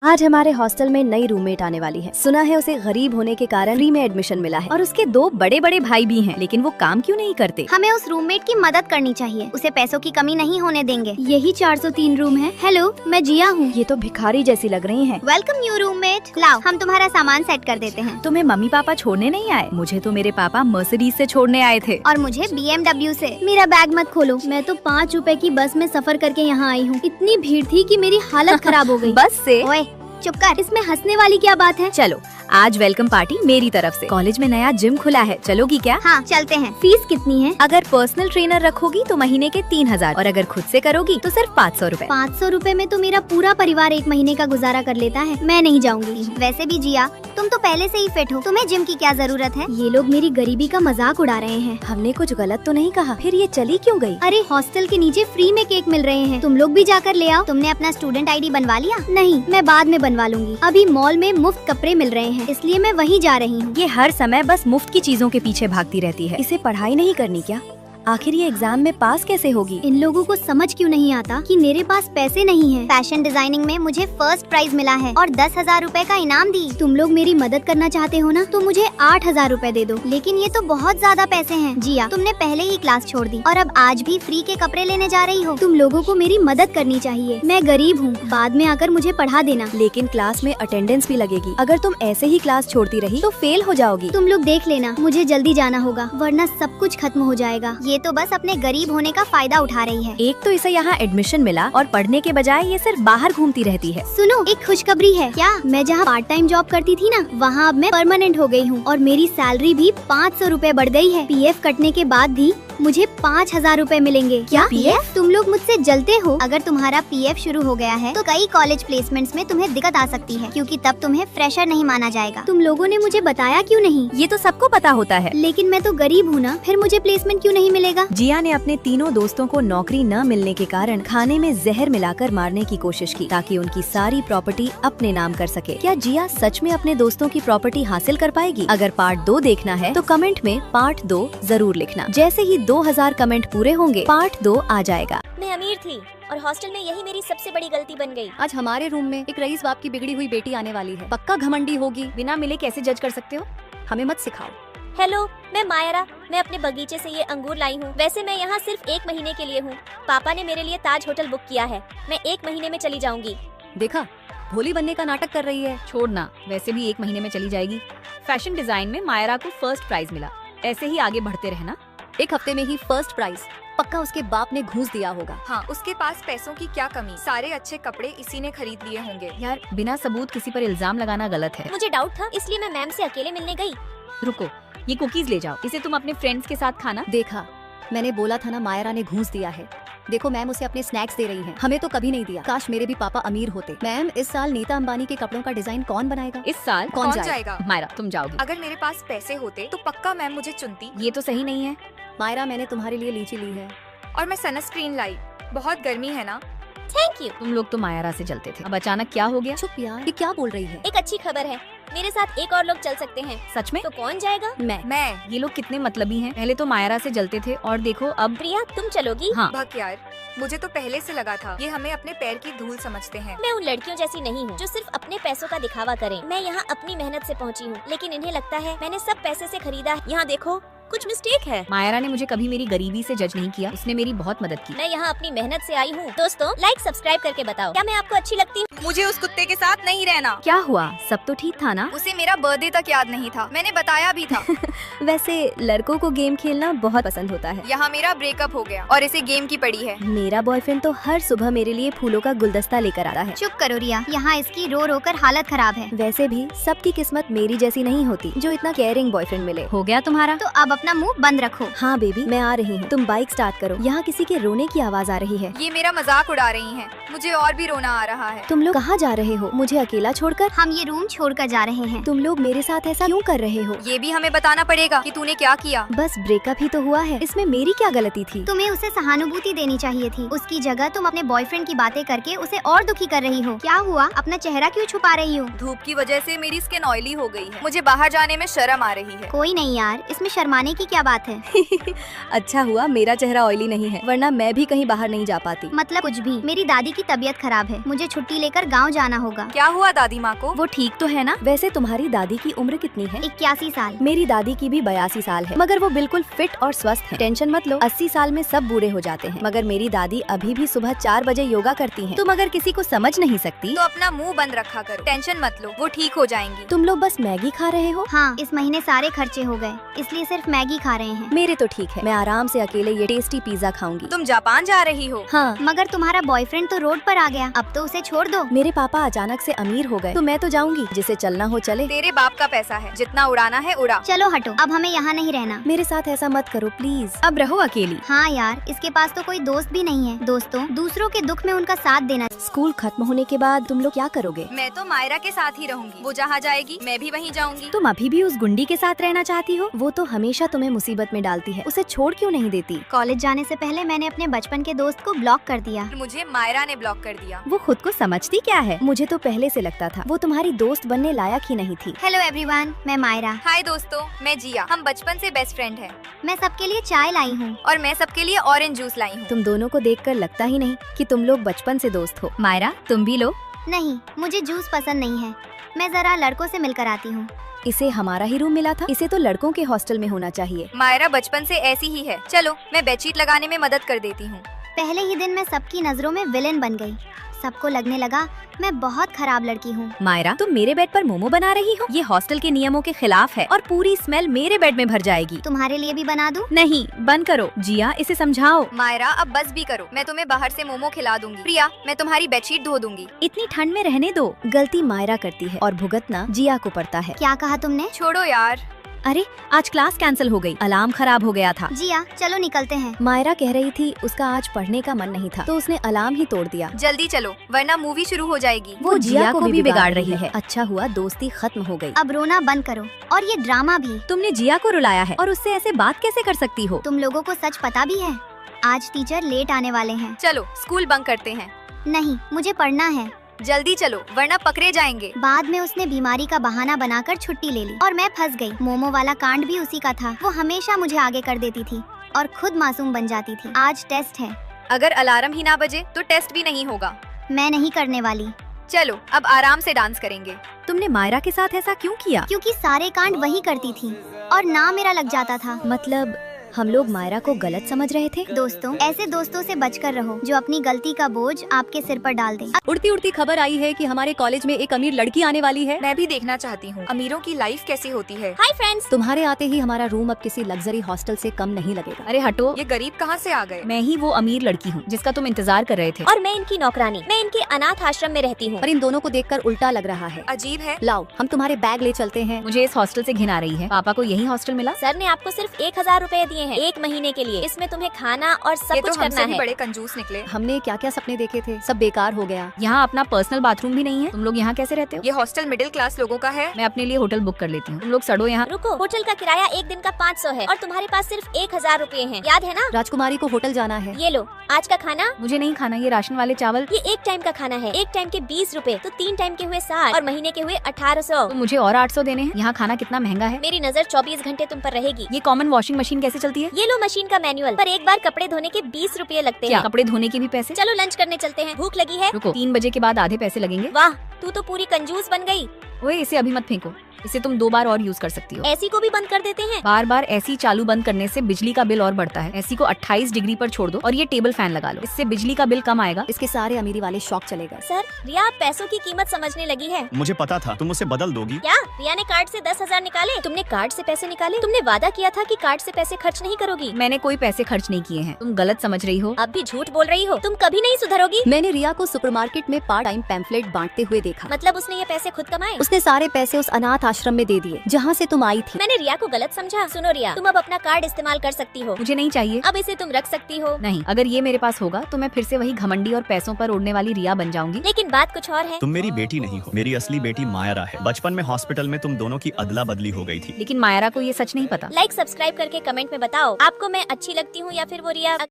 आज हमारे हॉस्टल में नई रूममेट आने वाली है। सुना है उसे गरीब होने के कारण फ्री में एडमिशन मिला है और उसके 2 बड़े बड़े भाई भी हैं, लेकिन वो काम क्यों नहीं करते? हमें उस रूममेट की मदद करनी चाहिए, उसे पैसों की कमी नहीं होने देंगे। यही 403 रूम है। हेलो, मैं जिया हूँ। ये तो भिखारी जैसी लग रही हैं। Welcome new roommate. लाओ, हम तुम्हारा सामान सेट कर देते हैं। तुम्हें मम्मी पापा छोड़ने नहीं आए? मुझे तो मेरे पापा मर्सिडीज से छोड़ने आए थे। और मुझे BMW से। मेरा बैग मत खोलो, मैं तो 5 रुपए की बस में सफर करके यहाँ आई हूँ। इतनी भीड़ थी कि मेरी हालत खराब हो गई। बस से? ओए चुप कर, इसमें हंसने वाली क्या बात है? चलो, आज वेलकम पार्टी मेरी तरफ से। कॉलेज में नया जिम खुला है, चलोगी क्या? हाँ चलते हैं। फीस कितनी है? अगर पर्सनल ट्रेनर रखोगी तो महीने के 3000 और अगर खुद से करोगी तो सिर्फ 500 रूपए। 500 रूपए में तो मेरा पूरा परिवार 1 महीने का गुजारा कर लेता है। मैं नहीं जाऊंगी। वैसे भी जिया, तुम तो पहले से ही फिट हो, तुम्हें जिम की क्या जरूरत है? ये लोग मेरी गरीबी का मजाक उड़ा रहे हैं। हमने कुछ गलत तो नहीं कहा? फिर ये चली क्यों गई? अरे हॉस्टल के नीचे फ्री में केक मिल रहे हैं, तुम लोग भी जाकर ले आओ। तुमने अपना स्टूडेंट ID बनवा लिया? नहीं, मैं बाद में बनवा लूंगी। अभी मॉल में मुफ्त कपड़े मिल रहे हैं, इसलिए मैं वहीं जा रही हूँ। ये हर समय बस मुफ्त की चीजों के पीछे भागती रहती है। इसे पढ़ाई नहीं करनी क्या? आखिर ये एग्जाम में पास कैसे होगी? इन लोगों को समझ क्यों नहीं आता कि मेरे पास पैसे नहीं हैं। फैशन डिजाइनिंग में मुझे फर्स्ट प्राइज मिला है और 10,000 रूपए का इनाम दी। तुम लोग मेरी मदद करना चाहते हो ना, तो मुझे 8,000 रूपए दे दो। लेकिन ये तो बहुत ज्यादा पैसे हैं। जिया, तुमने पहले ही क्लास छोड़ दी और अब आज भी फ्री के कपड़े लेने जा रही हो। तुम लोगों को मेरी मदद करनी चाहिए। मैं गरीब हूँ, बाद में आकर मुझे पढ़ा देना। लेकिन क्लास में अटेंडेंस भी लगेगी। अगर तुम ऐसे ही क्लास छोड़ती रही तो फेल हो जाओगी। तुम लोग देख लेना, मुझे जल्दी जाना होगा वरना सब कुछ खत्म हो जाएगा। ये तो बस अपने गरीब होने का फायदा उठा रही है। एक तो इसे यहाँ एडमिशन मिला और पढ़ने के बजाय ये सिर्फ बाहर घूमती रहती है। सुनो, एक खुशखबरी है। क्या? मैं जहाँ पार्ट टाइम जॉब करती थी ना, वहाँ अब मैं परमानेंट हो गई हूँ और मेरी सैलरी भी 500 रूपए बढ़ गई है। PF कटने के बाद भी मुझे 5,000 रूपए मिलेंगे। क्या PF? तुम लोग मुझसे जलते हो। अगर तुम्हारा PF शुरू हो गया है तो कई कॉलेज प्लेसमेंट्स में तुम्हें दिक्कत आ सकती है, क्योंकि तब तुम्हें फ्रेशर नहीं माना जाएगा। तुम लोगों ने मुझे बताया क्यों नहीं? ये तो सबको पता होता है। लेकिन मैं तो गरीब हूँ ना, फिर मुझे प्लेसमेंट क्यों नहीं मिलेगा? जिया ने अपने तीनों दोस्तों को नौकरी न मिलने के कारण खाने में जहर मिलाकर मारने की कोशिश की, ताकि उनकी सारी प्रॉपर्टी अपने नाम कर सके। क्या जिया सच में अपने दोस्तों की प्रॉपर्टी हासिल कर पाएगी? अगर पार्ट 2 देखना है तो कमेंट में पार्ट 2 जरूर लिखना। जैसे ही 2000 कमेंट पूरे होंगे, पार्ट 2 आ जाएगा। मैं अमीर थी और हॉस्टल में यही मेरी सबसे बड़ी गलती बन गई। आज हमारे रूम में एक रईस बाप की बिगड़ी हुई बेटी आने वाली है। पक्का घमंडी होगी। बिना मिले कैसे जज कर सकते हो? हमें मत सिखाओ। हेलो, मैं मायरा। मैं अपने बगीचे से ये अंगूर लाई हूँ। वैसे मैं यहाँ सिर्फ 1 महीने के लिए हूँ। पापा ने मेरे लिए ताज होटल बुक किया है। मैं 1 महीने में चली जाऊंगी। देखा, भोली बनने का नाटक कर रही है। छोड़ना, वैसे भी 1 महीने में चली जाएगी। फैशन डिजाइन में मायरा को फर्स्ट प्राइज मिला। ऐसे ही आगे बढ़ते रहना। 1 हफ्ते में ही फर्स्ट प्राइज। पक्का उसके बाप ने घूस दिया होगा। हाँ, उसके पास पैसों की क्या कमी। सारे अच्छे कपड़े इसी ने खरीद लिए होंगे। यार, बिना सबूत किसी पर इल्जाम लगाना गलत है। मुझे डाउट था, इसलिए मैं मैम से अकेले मिलने गई। रुको, ये कुकीज ले जाओ। इसे तुम अपने फ्रेंड्स के साथ खाना। देखा, मैंने बोला था ना, मायरा ने घूस दिया है। देखो मैम उसे अपने स्नैक्स दे रही हैं। हमें तो कभी नहीं दिया। काश मेरे भी पापा अमीर होते। मैम, इस साल नीता अंबानी के कपड़ों का डिजाइन कौन बनाएगा? इस साल कौन जाएगा? मायरा, तुम जाओगी। अगर मेरे पास पैसे होते तो पक्का मैम मुझे चुनती। ये तो सही नहीं है। मायरा, मैंने तुम्हारे लिए लीची ली है और मैं सनस्क्रीन लाई। बहुत गर्मी है ना। Thank you. तुम लोग तो मायरा से जलते थे, अब अचानक क्या हो गया? चुप यार, ये क्या बोल रही है? एक अच्छी खबर है, मेरे साथ एक और लोग चल सकते हैं। सच में? तो कौन जाएगा? मैं। ये लोग कितने मतलबी हैं। पहले तो मायरा से जलते थे और देखो अब। प्रिया, तुम चलोगी? हाँ। भग यार, मुझे तो पहले से लगा था ये हमें अपने पैर की धूल समझते हैं। मैं उन लड़कियों जैसी नहीं हूँ जो सिर्फ अपने पैसों का दिखावा करें। मैं यहाँ अपनी मेहनत से पहुँची हूँ, लेकिन इन्हें लगता है मैंने सब पैसे से खरीदा है। यहाँ देखो, कुछ मिस्टेक है। मायरा ने मुझे कभी मेरी गरीबी से जज नहीं किया। उसने मेरी बहुत मदद की। मैं यहाँ अपनी मेहनत से आई हूँ। दोस्तों, लाइक सब्सक्राइब करके बताओ, क्या मैं आपको अच्छी लगती हूँ? मुझे उस कुत्ते के साथ नहीं रहना। क्या हुआ? सब तो ठीक था ना? उसे मेरा बर्थडे तक याद नहीं था, मैंने बताया भी था। वैसे लड़कों को गेम खेलना बहुत पसंद होता है। यहाँ मेरा ब्रेकअप हो गया और इसे गेम की पड़ी है। मेरा बॉयफ्रेंड तो हर सुबह मेरे लिए फूलों का गुलदस्ता लेकर आता है। चुप करो रिया, यहाँ इसकी रो रो कर हालत खराब है। वैसे भी सबकी किस्मत मेरी जैसी नहीं होती जो इतना केयरिंग बॉयफ्रेंड मिले। हो गया तुम्हारा? तो अब अपना मुंह बंद रखो। हाँ बेबी, मैं आ रही हूँ। तुम बाइक स्टार्ट करो। यहाँ किसी के रोने की आवाज आ रही है। ये मेरा मजाक उड़ा रही हैं। मुझे और भी रोना आ रहा है। तुम लोग कहाँ जा रहे हो? मुझे अकेला छोड़कर? हम ये रूम छोड़कर जा रहे हैं। तुम लोग मेरे साथ ऐसा क्यों कर रहे हो? ये भी हमें बताना पड़ेगा कि तूने क्या किया। बस ब्रेकअप ही तो हुआ है, इसमें मेरी क्या गलती थी? तुम्हें उसे सहानुभूति देनी चाहिए थी। उसकी जगह तुम अपने बॉयफ्रेंड की बातें करके उसे और दुखी कर रही हो। क्या हुआ? अपना चेहरा क्यों छुपा रही हो? धूप की वजह से मेरी स्किन ऑयली हो गई है। मुझे बाहर जाने में शर्म आ रही है। कोई नहीं यार, इसमें शर्माने घबराने की क्या बात है? अच्छा हुआ मेरा चेहरा ऑयली नहीं है, वरना मैं भी कहीं बाहर नहीं जा पाती। मतलब कुछ भी। मेरी दादी की तबीयत खराब है, मुझे छुट्टी लेकर गाँव जाना होगा। क्या हुआ दादी माँ को? वो ठीक तो है ना? वैसे तुम्हारी दादी की उम्र कितनी है? 81 साल। मेरी दादी की भी 82 साल है, मगर वो बिल्कुल फिट और स्वस्थ है। टेंशन मत लो, 80 साल में सब बूढ़े हो जाते हैं, मगर मेरी दादी अभी भी सुबह 4 बजे योगा करती हैं। तुम अगर किसी को समझ नहीं सकती तो अपना मुंह बंद रखा करो, टेंशन मत लो, वो ठीक हो जाएंगी। तुम लोग बस मैगी खा रहे हो? हाँ, इस महीने सारे खर्चे हो गए, इसलिए सिर्फ मैगी खा रहे हैं। मेरे तो ठीक है, मैं आराम से अकेले ये टेस्टी पिज्जा खाऊंगी। तुम जापान जा रही हो? हाँ, मगर तुम्हारा बॉयफ्रेंड तो रोड पर आ गया, अब तो उसे छोड़ दो। मेरे पापा अचानक से अमीर हो गए तो मैं तो जाऊंगी, जिसे चलना हो चले। तेरे बाप का पैसा है, जितना उड़ाना है उड़ा। चलो हटो, अब हमें यहाँ नहीं रहना। मेरे साथ ऐसा मत करो प्लीज, अब रहो अकेली। हाँ यार, इसके पास तो कोई दोस्त भी नहीं है। दोस्तों दूसरों के दुख में उनका साथ देना। स्कूल खत्म होने के बाद तुम लोग क्या करोगे? मैं तो मायरा के साथ ही रहूंगी, वो जहाँ जाएगी मैं भी वहीं जाऊंगी। तुम अभी भी उस गुंडी के साथ रहना चाहती हो? वो तो हमेशा तुम्हें मुसीबत में डालती है, उसे छोड़ क्यों नहीं देती? कॉलेज जाने से पहले मैंने अपने बचपन के दोस्त को ब्लॉक कर दिया। मुझे मायरा ने ब्लॉक कर दिया। वो खुद को समझती क्या है? मुझे तो पहले से लगता था वो तुम्हारी दोस्त बनने लायक ही नहीं थी। हेलो एवरीवन, मैं मायरा। हाय दोस्तों, मैं जिया। हम बचपन से बेस्ट फ्रेंड हैं। मैं सबके लिए चाय लाई हूँ। और मैं सबके लिए ऑरेंज जूस लाई हूँ। तुम दोनों को देखकर लगता ही नहीं कि तुम लोग बचपन से दोस्त हो। मायरा तुम भी लो। नहीं, मुझे जूस पसंद नहीं है, मैं जरा लड़कों से मिलकर आती हूँ। इसे हमारा ही रूम मिला था, इसे तो लड़कों के हॉस्टल में होना चाहिए। मायरा बचपन से ऐसी ही है। चलो मैं बेडशीट लगाने में मदद कर देती हूँ। पहले ही दिन मैं सबकी नजरों में विलेन बन गई। सबको लगने लगा मैं बहुत खराब लड़की हूँ। मायरा तुम मेरे बेड पर मोमो बना रही हो? ये हॉस्टल के नियमों के खिलाफ है और पूरी स्मेल मेरे बेड में भर जाएगी। तुम्हारे लिए भी बना दूँ? नहीं, बंद करो। जिया इसे समझाओ। मायरा अब बस भी करो, मैं तुम्हें बाहर से मोमो खिला दूंगी। प्रिया, मैं तुम्हारी बेडशीट धो दूंगी। इतनी ठंड में रहने दो। गलती मायरा करती है और भुगतना जिया को पड़ता है। क्या कहा तुमने? छोड़ो यार। अरे आज क्लास कैंसिल हो गई, अलार्म खराब हो गया था। जिया चलो निकलते हैं। मायरा कह रही थी उसका आज पढ़ने का मन नहीं था, तो उसने अलार्म ही तोड़ दिया। जल्दी चलो वरना मूवी शुरू हो जाएगी। वो जिया को भी बिगाड़ रही है। अच्छा हुआ दोस्ती खत्म हो गई। अब रोना बंद करो, और ये ड्रामा भी। तुमने जिया को रुलाया है और उससे ऐसे बात कैसे कर सकती हो? तुम लोगों को सच पता भी है, आज टीचर लेट आने वाले हैं। चलो स्कूल बंक करते हैं। नहीं, मुझे पढ़ना है। जल्दी चलो वरना पकड़े जाएंगे। बाद में उसने बीमारी का बहाना बनाकर छुट्टी ले ली और मैं फंस गई। मोमो वाला कांड भी उसी का था। वो हमेशा मुझे आगे कर देती थी और खुद मासूम बन जाती थी। आज टेस्ट है। अगर अलार्म ही ना बजे तो टेस्ट भी नहीं होगा। मैं नहीं करने वाली। चलो अब आराम से डांस करेंगे। तुमने मायरा के साथ ऐसा क्यों किया? क्योंकि सारे कांड वही करती थी और ना मेरा लग जाता था। मतलब हम लोग मायरा को गलत समझ रहे थे? दोस्तों, ऐसे दोस्तों से बचकर रहो जो अपनी गलती का बोझ आपके सिर पर डाल दे। उड़ती उड़ती खबर आई है कि हमारे कॉलेज में एक अमीर लड़की आने वाली है। मैं भी देखना चाहती हूँ अमीरों की लाइफ कैसी होती है। हाय फ्रेंड्स, तुम्हारे आते ही हमारा रूम अब किसी लग्जरी हॉस्टल से कम नहीं लगेगा। अरे हटो, ये गरीब कहाँ से आ गए? मैं ही वो अमीर लड़की हूँ जिसका तुम इंतजार कर रहे थे। और मैं इनकी नौकरानी। मैं इनके अनाथ आश्रम में रहती हूँ। पर इन दोनों को देखकर उल्टा लग रहा है। अजीब है। लाओ हम तुम्हारे बैग ले चलते हैं। मुझे इस हॉस्टल से घिन आ रही है। पापा को यही हॉस्टल मिला? सर ने आपको सिर्फ 1000 रुपए दिए हैं 1 महीने के लिए। इसमें तुम्हें खाना और सब ये कुछ तो करना हमसे भी है। बड़े कंजूस निकले। हमने क्या क्या सपने देखे थे, सब बेकार हो गया। यहाँ अपना पर्सनल बाथरूम भी नहीं है। तुम लोग यहाँ कैसे रहते हो? ये हॉस्टल मिडिल क्लास लोगों का है। मैं अपने लिए होटल बुक कर लेती हूँ, तुम लोग सड़ो यहाँ। रुको, होटल का किराया एक दिन का 500 है और तुम्हारे पास सिर्फ 1000 रुपए हैं, याद है ना? राजकुमारी को होटल जाना है। ये लो आज का खाना। मुझे नहीं खाना ये राशन वाले चावल। ये एक टाइम का खाना है। एक टाइम के 20 रुपए, तो 3 टाइम के हुए 60 और महीने के हुए 1800। तो मुझे और 800 देने हैं। यहाँ खाना कितना महंगा है। मेरी नजर 24 घंटे तुम पर रहेगी। ये कॉमन वॉशिंग मशीन कैसे चलती है? ये लो मशीन का मैनुअल, पर एक बार कपड़े धोने के 20 रुपए लगते क्या हैं। कपड़े धोने के भी पैसे? चलो लंच करने चलते हैं, भूख लगी है। रुको, 3 बजे के बाद आधे पैसे लगेंगे। वाह, तू तो पूरी कंजूस बन गई। ओए इसे अभी मत फेंको, इसे तुम 2 बार और यूज कर सकती हो। ऐसी को भी बंद कर देते हैं। बार बार ऐसी चालू बंद करने से बिजली का बिल और बढ़ता है। ऐसी को 28 डिग्री पर छोड़ दो और ये टेबल फैन लगा लो, इससे बिजली का बिल कम आएगा। इसके सारे अमीरी वाले शौक चले गए। सर, रिया आप पैसों की कीमत समझने लगी है। मुझे पता था तुम उसे बदल दोगी। क्या रिया ने कार्ड से 10,000 निकाले? तुमने कार्ड से पैसे निकाले? तुमने वादा किया था कि कार्ड से पैसे खर्च नहीं करोगी। मैंने कोई पैसे खर्च नहीं किए हैं, तुम गलत समझ रही हो। अब भी झूठ बोल रही हो, तुम कभी नहीं सुधरोगी। मैंने रिया को सुपरमार्केट में पार्ट टाइम पैम्फलेट बांटते हुए देखा। मतलब उसने ये पैसे खुद कमाए? उसने सारे पैसे उस अनाथ आश्रम में दे दिए जहाँ से तुम आई थी। मैंने रिया को गलत समझा? सुनो रिया, तुम अब अपना कार्ड इस्तेमाल कर सकती हो। मुझे नहीं चाहिए। अब इसे तुम रख सकती हो। नहीं, अगर ये मेरे पास होगा तो मैं फिर से वही घमंडी और पैसों पर उड़ने वाली रिया बन जाऊंगी। लेकिन बात कुछ और है। तुम मेरी बेटी नहीं हो, मेरी असली बेटी मायरा है। बचपन में हॉस्पिटल में तुम दोनों की अदला बदली हो गई थी। लेकिन मायरा को ये सच नहीं पता। लाइक सब्सक्राइब करके कमेंट में बताओ आपको मैं अच्छी लगती हूँ या फिर वो रिया।